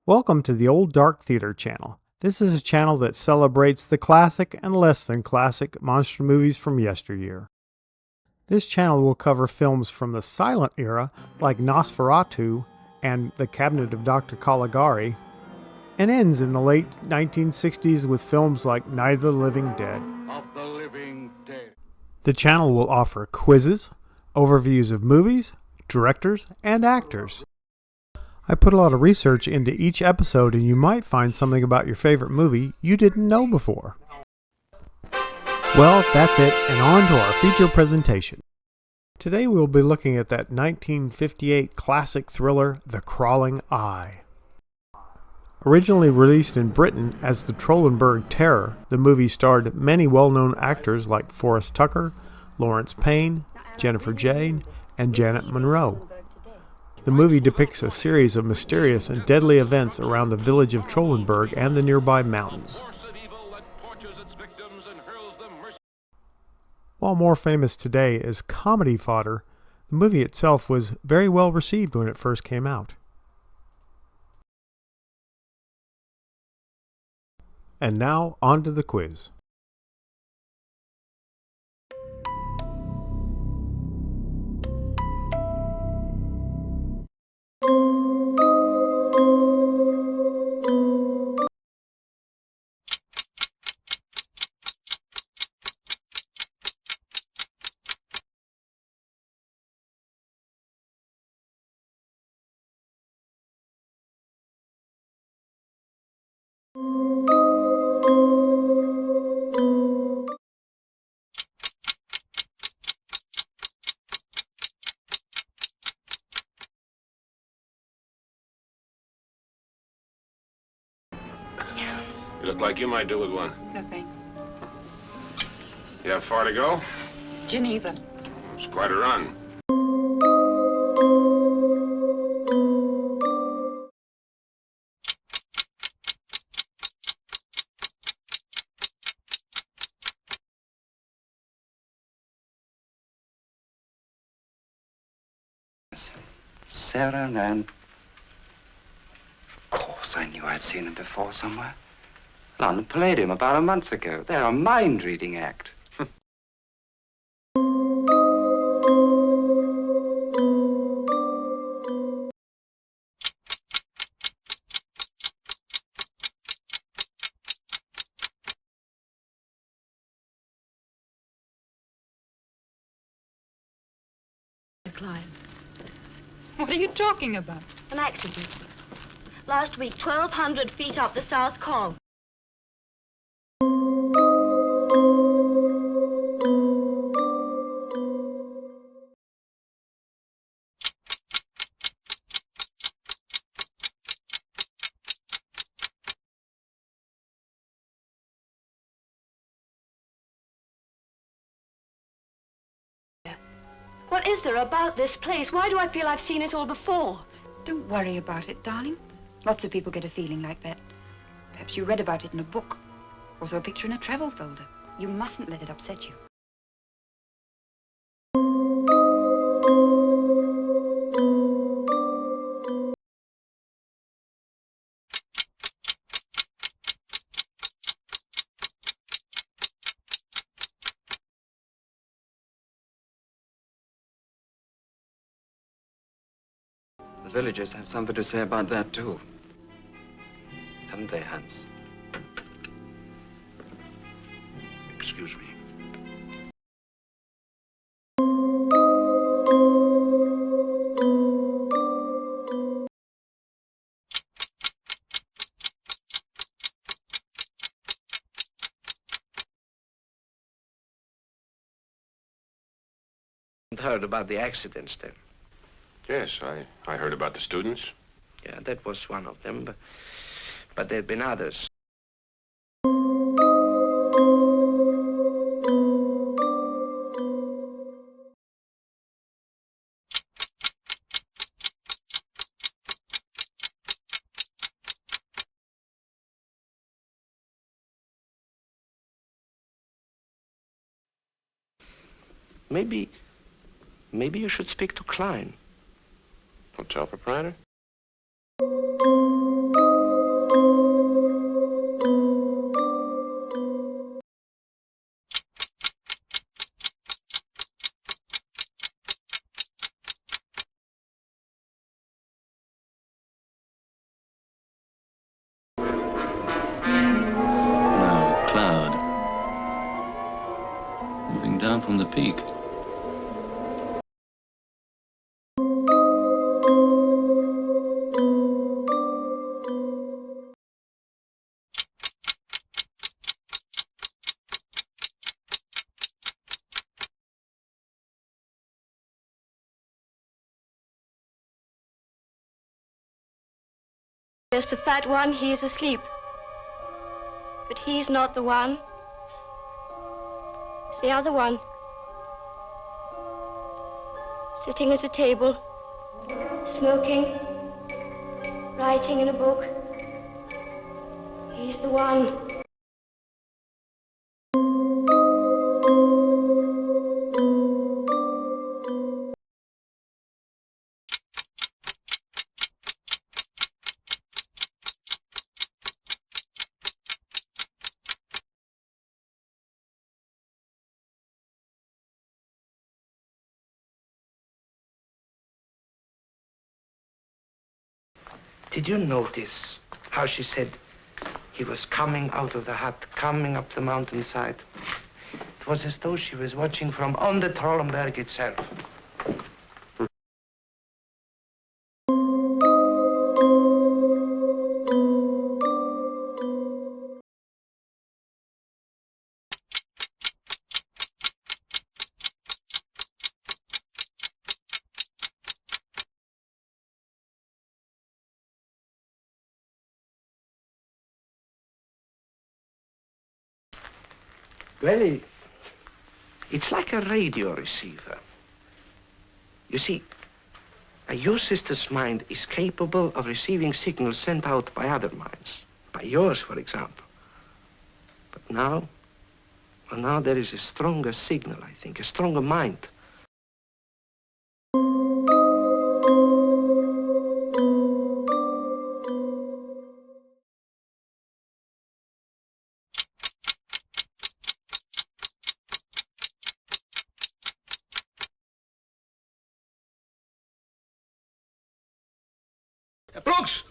Welcome to the Old Dark Theater channel. This is a channel that celebrates the classic and less than classic monster movies from yesteryear. This channel will cover films from the silent era like Nosferatu and The Cabinet of Dr. Caligari, and ends in the late 1960s with films like Night of the Living Dead. The channel will offer quizzes, overviews of movies, directors, and actors. I put a lot of research into each episode, and you might find something about your favorite movie you didn't know before. Well, that's it, and on to our feature presentation. Today we'll be looking at that 1958 classic thriller, The Crawling Eye. Originally released in Britain as The Trollenberg Terror, the movie starred many well-known actors like Forrest Tucker, Lawrence Payne, Jennifer Jane, and Janet Monroe. The movie depicts a series of mysterious and deadly events around the village of Trollenberg and the nearby mountains. While more famous today as comedy fodder, the movie itself was very well received when it first came out. And now, on to the quiz. You look like you might do with one. No, thanks. You have far to go? Geneva. It's quite a run. Sarah and Anne. Of course, I knew I'd seen them before somewhere. London Palladium about a month ago. They're a mind-reading act. Clive. What are you talking about? An accident. Last week, 1,200 feet up the South Cog. What is there about this place? Why do I feel I've seen it all before? Don't worry about it, darling. Lots of people get a feeling like that. Perhaps you read about it in a book, or saw a picture in a travel folder. You mustn't let it upset you. The villagers have something to say about that, too. Haven't they, Hans? Excuse me. Heard about the accidents, then? Yes, I heard about the students. Yeah, that was one of them, but there'd been others. Maybe you should speak to Klein. Hotel proprietor? peak. There's the fat one, he is asleep. But he's not the one. It's the other one. Sitting at a table, smoking, writing in a book. He's the one. Did you notice how she said he was coming out of the hut, coming up the mountainside? It was as though she was watching from on the Trollenberg itself. Well, it's like a radio receiver. You see, your sister's mind is capable of receiving signals sent out by other minds, by yours, for example. But now, well, now there is a stronger signal, I think, a stronger mind. Brooks!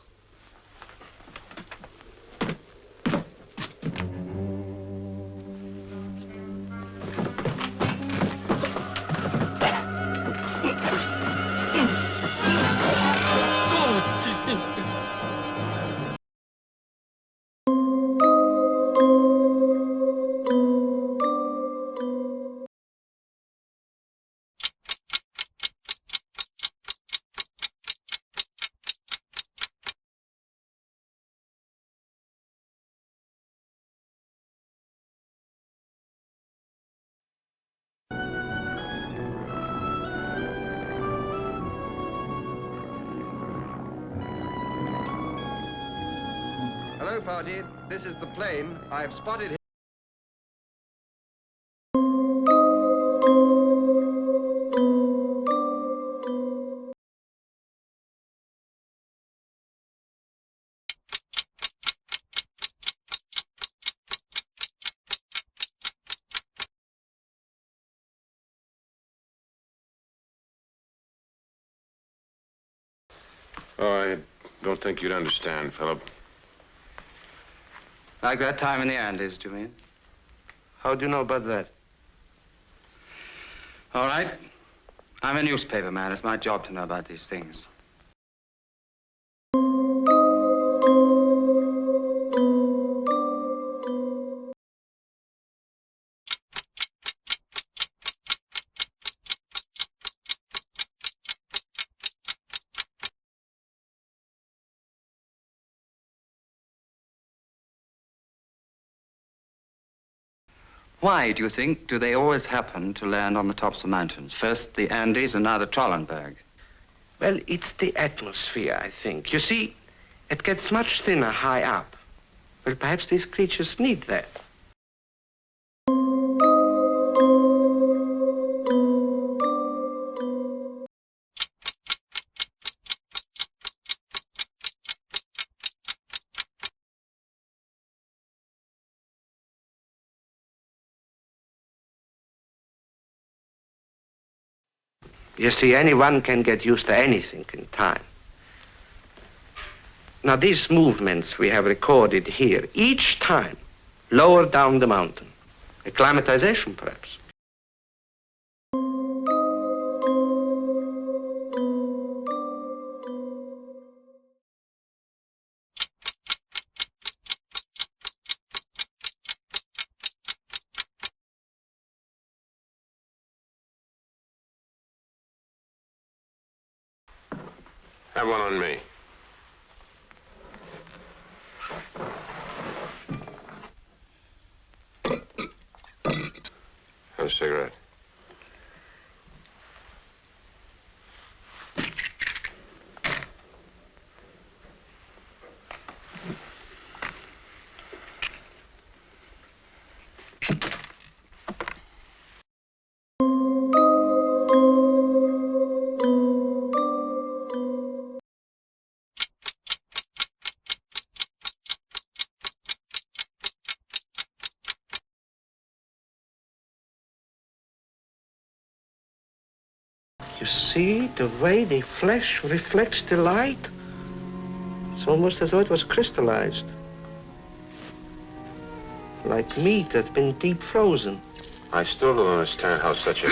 Hello, party. This is the plane. I've spotted him. Oh, I don't think you'd understand, Philip. Like that time in the Andes, do you mean? How do you know about that? All right. I'm a newspaper man. It's my job to know about these things. Why, do you think, do they always happen to land on the tops of mountains? First the Andes and now the Trollenberg. Well, it's the atmosphere, I think. You see, it gets much thinner high up. Well, perhaps these creatures need that. You see, anyone can get used to anything in time. Now, these movements we have recorded here, each time lower down the mountain. Acclimatization, perhaps. Have one on me. Have a cigarette. You see the way the flesh reflects the light? It's almost as though it was crystallized. Like meat that's been deep frozen. I still don't understand how such a...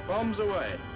Bombs away.